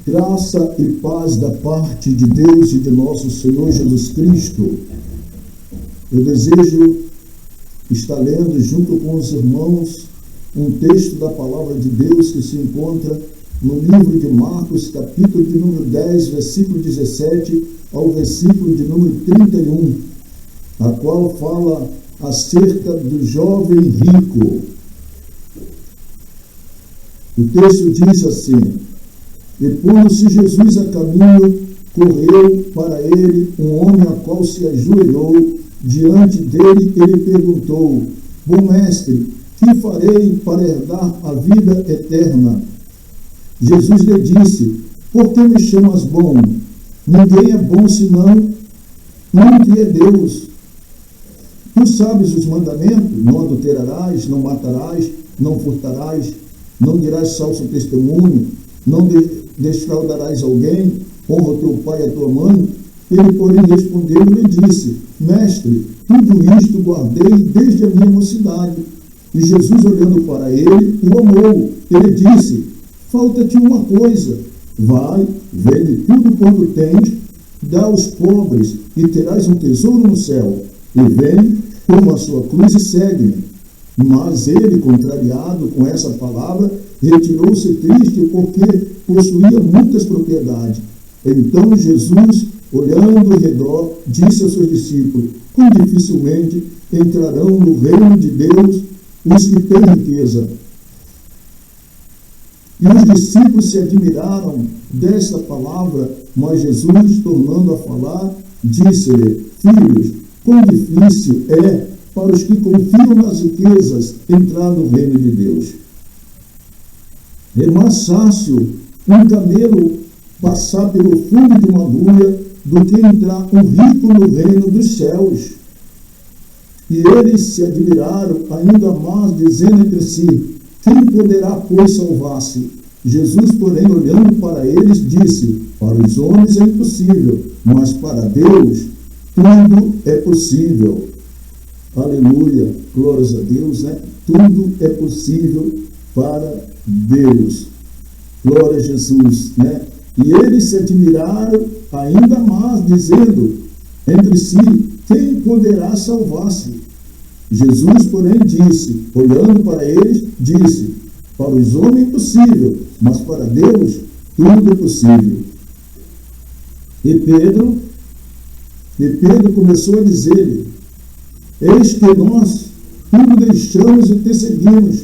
Graça e paz da parte de Deus e de nosso Senhor Jesus Cristo. Eu desejo estar lendo junto com os irmãos um texto da palavra de Deus que se encontra no livro de Marcos, capítulo de número 10, versículo 17 ao versículo de número 31, a qual fala acerca do jovem rico. O texto diz assim: E pondo-se Jesus a caminho, correu para ele um homem a qual se ajoelhou diante dele. Ele perguntou: Bom mestre, que farei para herdar a vida eterna? Jesus lhe disse: Por que me chamas bom? Ninguém é bom senão um que é Deus. Tu sabes os mandamentos: não adulterarás, não matarás, não furtarás, não dirás falso testemunho, não defraudarás alguém, honra teu pai e a tua mãe. Ele, porém, respondeu e lhe disse: Mestre, tudo isto guardei desde a minha mocidade. E Jesus, olhando para ele, o amou. Ele disse: Falta-te uma coisa. Vai, vende tudo quanto tens, dá aos pobres, e terás um tesouro no céu. E vem, toma a sua cruz e segue-me. Mas ele, contrariado com essa palavra, retirou-se triste, porque possuía muitas propriedades. Então Jesus, olhando ao redor, disse aos seus discípulos: Quão dificilmente entrarão no reino de Deus os que têm riqueza. E os discípulos se admiraram desta palavra, mas Jesus, tornando a falar, disse-lhe: Filhos, quão difícil é para os que confiam nas riquezas entrar no reino de Deus. É mais fácil um camelo passar pelo fundo de uma agulha do que entrar um rico no reino dos céus. E eles se admiraram ainda mais, dizendo entre si: Quem poderá, pois, salvar-se? Jesus, porém, olhando para eles, disse: Para os homens é impossível, mas para Deus tudo é possível. Aleluia, glórias a Deus, né? Tudo é possível para Deus. Glória a Jesus, né? E eles se admiraram ainda mais, dizendo entre si: Quem poderá salvar-se? Jesus, porém, disse, olhando para eles, disse: Para os homens é impossível, mas para Deus tudo é possível. E Pedro começou a dizer-lhe: Eis que nós tudo deixamos e te seguimos.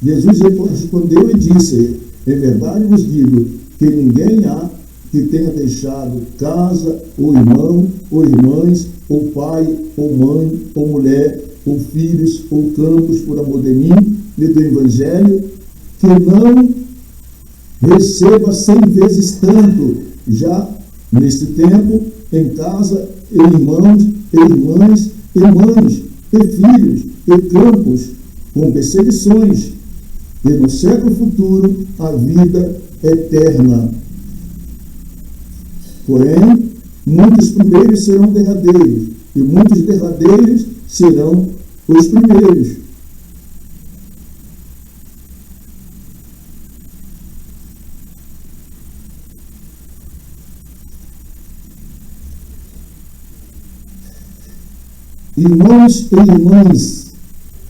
Jesus respondeu e disse: Em verdade vos digo que ninguém há que tenha deixado casa, ou irmão, ou irmãs, ou pai, ou mãe, ou mulher, ou filhos, ou campos, por amor de mim e do Evangelho, que não receba 100 vezes tanto, já neste tempo, em casa, e irmãos, e irmãs, e mães, e filhos, e campos, com perseguições, e no século futuro a vida eterna. Porém, muitos primeiros serão derradeiros, e muitos derradeiros serão os primeiros. Irmãos e irmãs,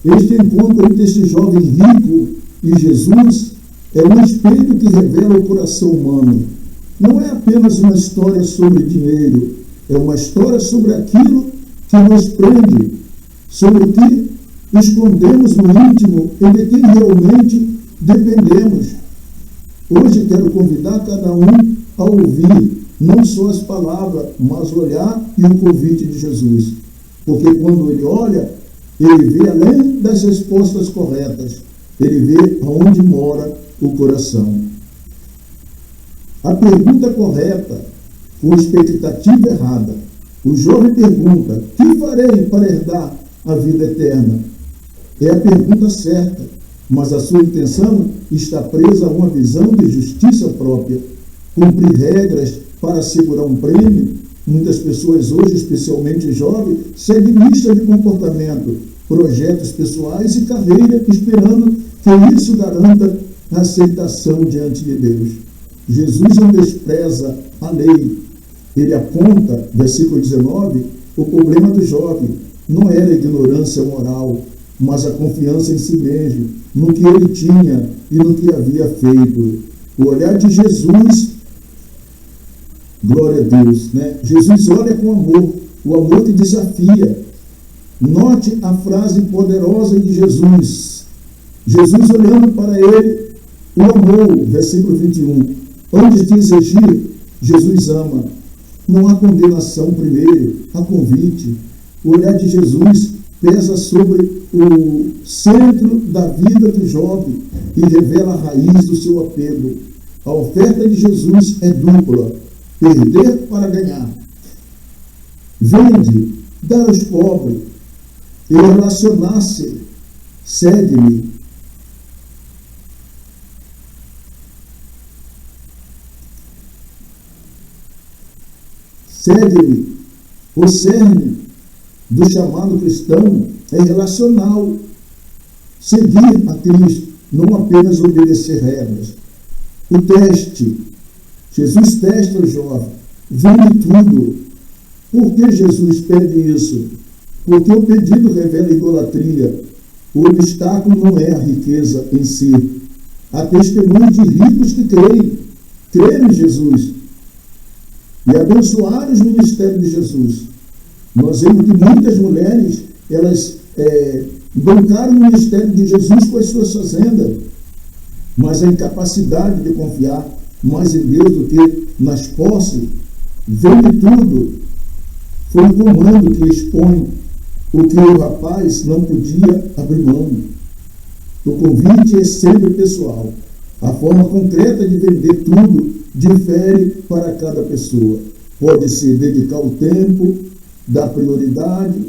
este encontro entre este jovem rico e Jesus é um espelho que revela o coração humano. Não é apenas uma história sobre dinheiro, é uma história sobre aquilo que nos prende, sobre o que escondemos no íntimo e de quem realmente dependemos. Hoje quero convidar cada um a ouvir não só as palavras, mas o olhar e o convite de Jesus. Porque quando ele olha, ele vê além das respostas corretas, ele vê aonde mora o coração. A pergunta correta, com expectativa errada. O jovem pergunta: que farei para herdar a vida eterna? É a pergunta certa, mas a sua intenção está presa a uma visão de justiça própria, cumprir regras para assegurar um prêmio. Muitas pessoas hoje, especialmente jovens, seguem lista de comportamento, projetos pessoais e carreira, esperando que isso garanta a aceitação diante de Deus. Jesus não despreza a lei. Ele aponta, versículo 19, o problema do jovem. Não era a ignorância moral, mas a confiança em si mesmo, no que ele tinha e no que havia feito. O olhar de Jesus, glória a Deus, né? Jesus olha com amor, o amor que desafia. Note a frase poderosa de Jesus. Jesus olhando para ele, o amor, versículo 21. Antes de exigir, Jesus ama. Não há condenação primeiro, há convite. O olhar de Jesus pesa sobre o centro da vida do jovem e revela a raiz do seu apego. A oferta de Jesus é dupla: perder para ganhar. Vende, dar aos pobres e relacionar-se. Segue-me. Segue-me. O cerne do chamado cristão é relacional. Seguir a Cristo, não apenas obedecer regras. O teste. Jesus testa o jovem. Vende tudo. Por que Jesus pede isso? Porque o pedido revela idolatria. O obstáculo não é a riqueza em si. Há testemunho de ricos que creram em Jesus e abençoaram os ministérios de Jesus. Nós vemos que muitas mulheres, elas bancaram o ministério de Jesus com as suas fazendas, mas a incapacidade de confiar mais em Deus do que nas posses, vende tudo. Foi um comando que expõe o que o rapaz não podia abrir mão. O convite é sempre pessoal. A forma concreta de vender tudo difere para cada pessoa. Pode ser dedicar o tempo, dar prioridade,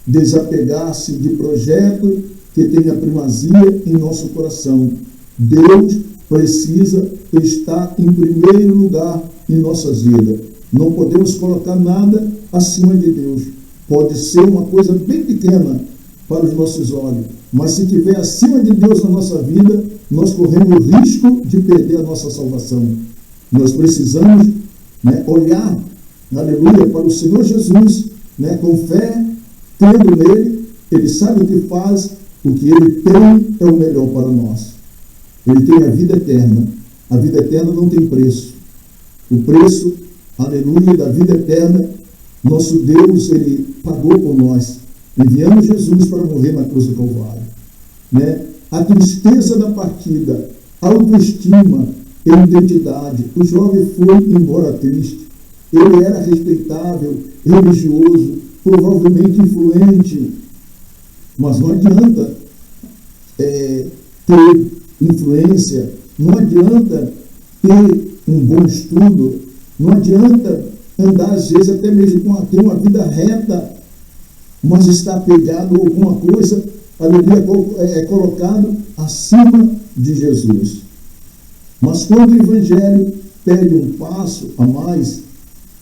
desapegar-se de projeto que tenha primazia em nosso coração. Deus precisa estar em primeiro lugar em nossas vidas. Não podemos colocar nada acima de Deus. Pode ser uma coisa bem pequena para os nossos olhos, mas se estiver acima de Deus na nossa vida, nós corremos o risco de perder a nossa salvação. Nós precisamos olhar, aleluia, para o Senhor Jesus, com fé, crendo nele. Ele sabe o que faz, o que ele tem é o melhor para nós. Ele tem a vida eterna. A vida eterna não tem preço. O preço, aleluia, da vida eterna, nosso Deus, ele pagou por nós, enviando Jesus para morrer na cruz do Calvário. A tristeza da partida, a autoestima e identidade. O jovem foi embora triste. Ele era respeitável, religioso, provavelmente influente, mas não adianta ter influência, não adianta ter um bom estudo, não adianta andar, às vezes, até mesmo ter uma vida reta, mas está apegado a alguma coisa, aleluia, é colocado acima de Jesus. Mas quando o Evangelho pede um passo a mais,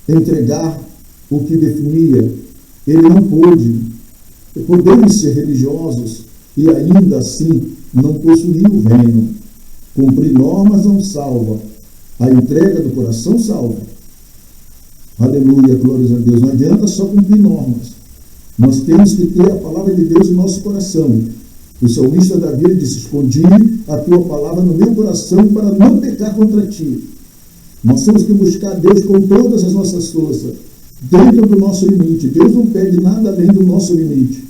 entregar o que definia, ele não pôde. Podemos ser religiosos e ainda assim não possuir o reino. Cumprir normas não salva. A entrega do coração salva. Aleluia, glórias a Deus. Não adianta só cumprir normas. Nós temos que ter a palavra de Deus no nosso coração. O salmista Davi disse: escondi a tua palavra no meu coração para não pecar contra ti. Nós temos que buscar Deus com todas as nossas forças, dentro do nosso limite. Deus não pede nada além do nosso limite.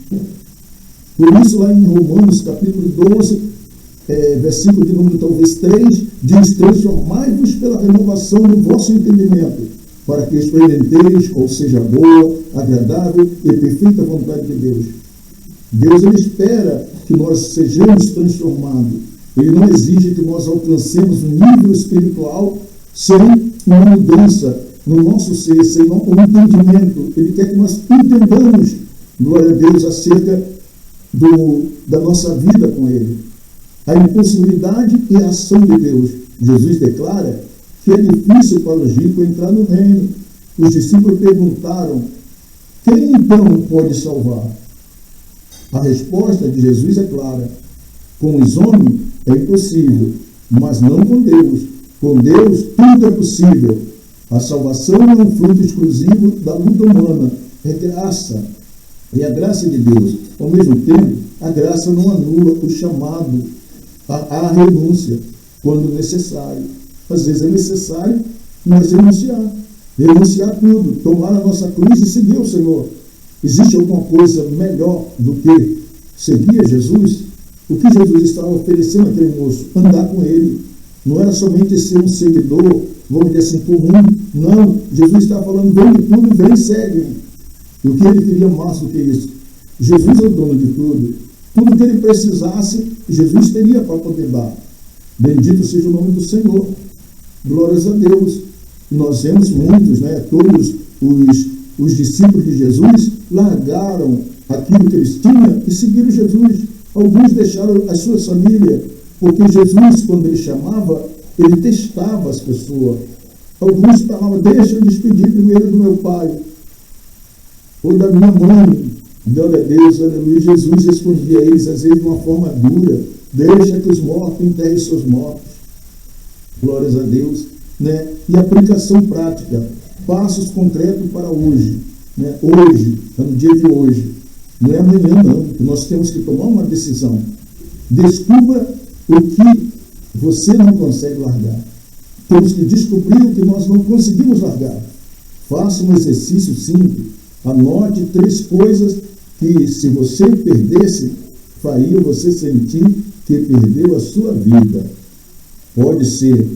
Por isso, lá em Romanos, capítulo 12, versículo de número talvez 3, diz: transformai-vos pela renovação do vosso entendimento, para que experimenteis qual seja a boa, agradável e perfeita vontade de Deus. Deus, ele espera que nós sejamos transformados. Ele não exige que nós alcancemos um nível espiritual sem uma mudança no nosso ser, sem um entendimento. Ele quer que nós entendamos, glória a Deus, acerca da nossa vida com Ele. A impossibilidade e a ação de Deus. Jesus declara que é difícil para os ricos entrar no reino. Os discípulos perguntaram: quem então pode salvar? A resposta de Jesus é clara: com os homens é impossível, mas não com Deus, Com Deus, tudo é possível. A salvação não é um fruto exclusivo da luta humana. É graça. É a graça de Deus. Ao mesmo tempo, a graça não anula o chamado à renúncia, quando necessário. Às vezes é necessário nós renunciar. Renunciar a tudo. Tomar a nossa cruz e seguir o Senhor. Existe alguma coisa melhor do que seguir a Jesus? O que Jesus estava oferecendo àquele moço? Andar com ele. Não era somente ser um seguidor, vamos dizer assim, comum. Não. Jesus estava falando, vende tudo, vem e segue. E o que ele queria mais do que isso? Jesus é o dono de tudo. Tudo que ele precisasse, Jesus teria para poder dar. Bendito seja o nome do Senhor. Glórias a Deus. Nós vemos muitos, todos os discípulos de Jesus largaram aquilo que eles tinham e seguiram Jesus. Alguns deixaram as suas famílias, porque Jesus, quando ele chamava, ele testava as pessoas. Alguns falavam, deixa eu despedir primeiro do meu pai, ou da minha mãe. Glória a Deus, aleluia. Jesus respondia a eles, às vezes de uma forma dura, deixa que os mortos enterrem seus mortos. Glórias a Deus. E aplicação prática, passos concretos para hoje. Hoje, no dia de hoje. Não é amanhã, não. Nós temos que tomar uma decisão. Descubra o que você não consegue largar. Temos que descobrir o que nós não conseguimos largar. Faça um exercício simples. Anote 3 coisas que, se você perdesse, faria você sentir que perdeu a sua vida. Pode ser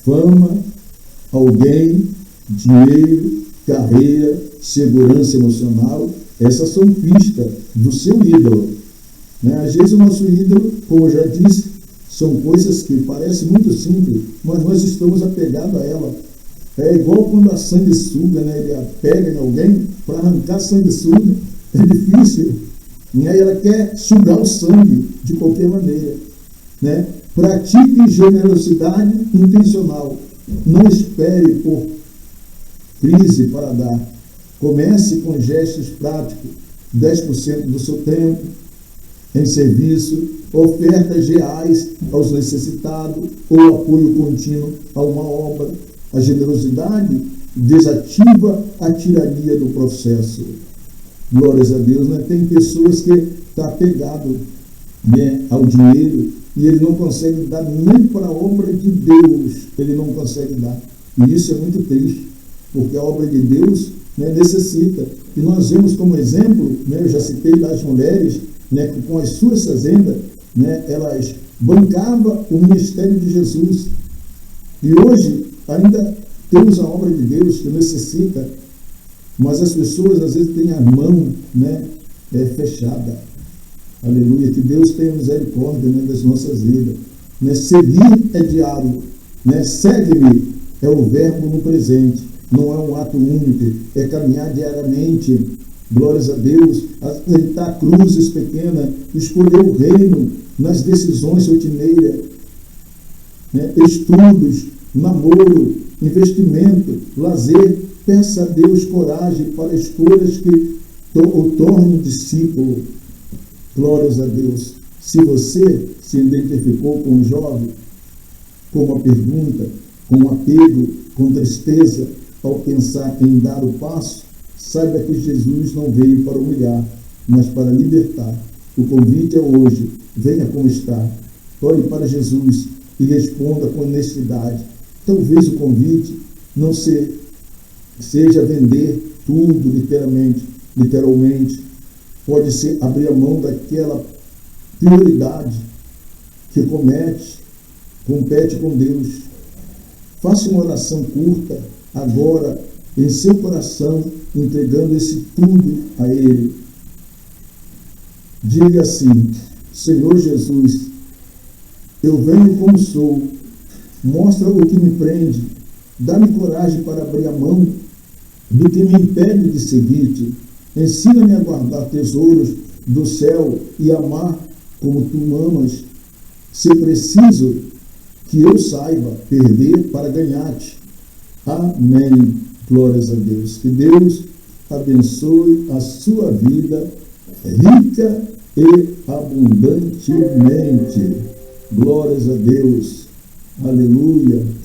fama, alguém, dinheiro, carreira, segurança emocional. Essas são pistas do seu ídolo. Às vezes o nosso ídolo, como eu já disse, são coisas que parecem muito simples, mas nós estamos apegados a ela. É igual quando a sanguessuga, ele pega em alguém para arrancar sanguessuga. É difícil. E aí ela quer sugar o sangue de qualquer maneira. Pratique generosidade intencional. Não espere por crise para dar. Comece com gestos práticos. 10% do seu tempo em serviço, ofertas reais aos necessitados ou apoio contínuo a uma obra. A generosidade desativa a tirania do processo. Glórias a Deus. Tem pessoas que estão apegadas ao dinheiro e ele não consegue dar nem para a obra de Deus. Ele não consegue dar. E isso é muito triste, porque a obra de Deus necessita. E nós vemos como exemplo, eu já citei das mulheres, que com as suas fazendas, elas bancavam o ministério de Jesus. E hoje ainda temos a obra de Deus que necessita, mas as pessoas às vezes têm a mão fechada. Aleluia, que Deus tenha misericórdia das nossas vidas. Seguir é diário. Segue-me é o verbo no presente, não é um ato único, é caminhar diariamente. Glórias a Deus, aceitar cruzes pequenas, escolher o reino nas decisões rotineiras, estudos, namoro, investimento, lazer. Peça a Deus coragem para escolhas que o tornem discípulo. Glórias a Deus. Se você se identificou com o jovem, com uma pergunta, com um apego, com tristeza, ao pensar em dar o passo, saiba que Jesus não veio para humilhar, mas para libertar. O convite é hoje. Venha como está. Olhe para Jesus e responda com honestidade. Talvez o convite não seja vender tudo literalmente. Pode ser abrir a mão daquela prioridade que compete com Deus. Faça uma oração curta agora em seu coração, entregando esse tudo a Ele. Diga assim: Senhor Jesus, eu venho como sou, mostra o que me prende, dá-me coragem para abrir a mão do que me impede de seguir-te. Ensina-me a guardar tesouros do céu e amar como tu amas. Se preciso que eu saiba perder para ganhar-te. Amém. Glórias a Deus. Que Deus abençoe a sua vida rica e abundantemente. Glórias a Deus. Aleluia.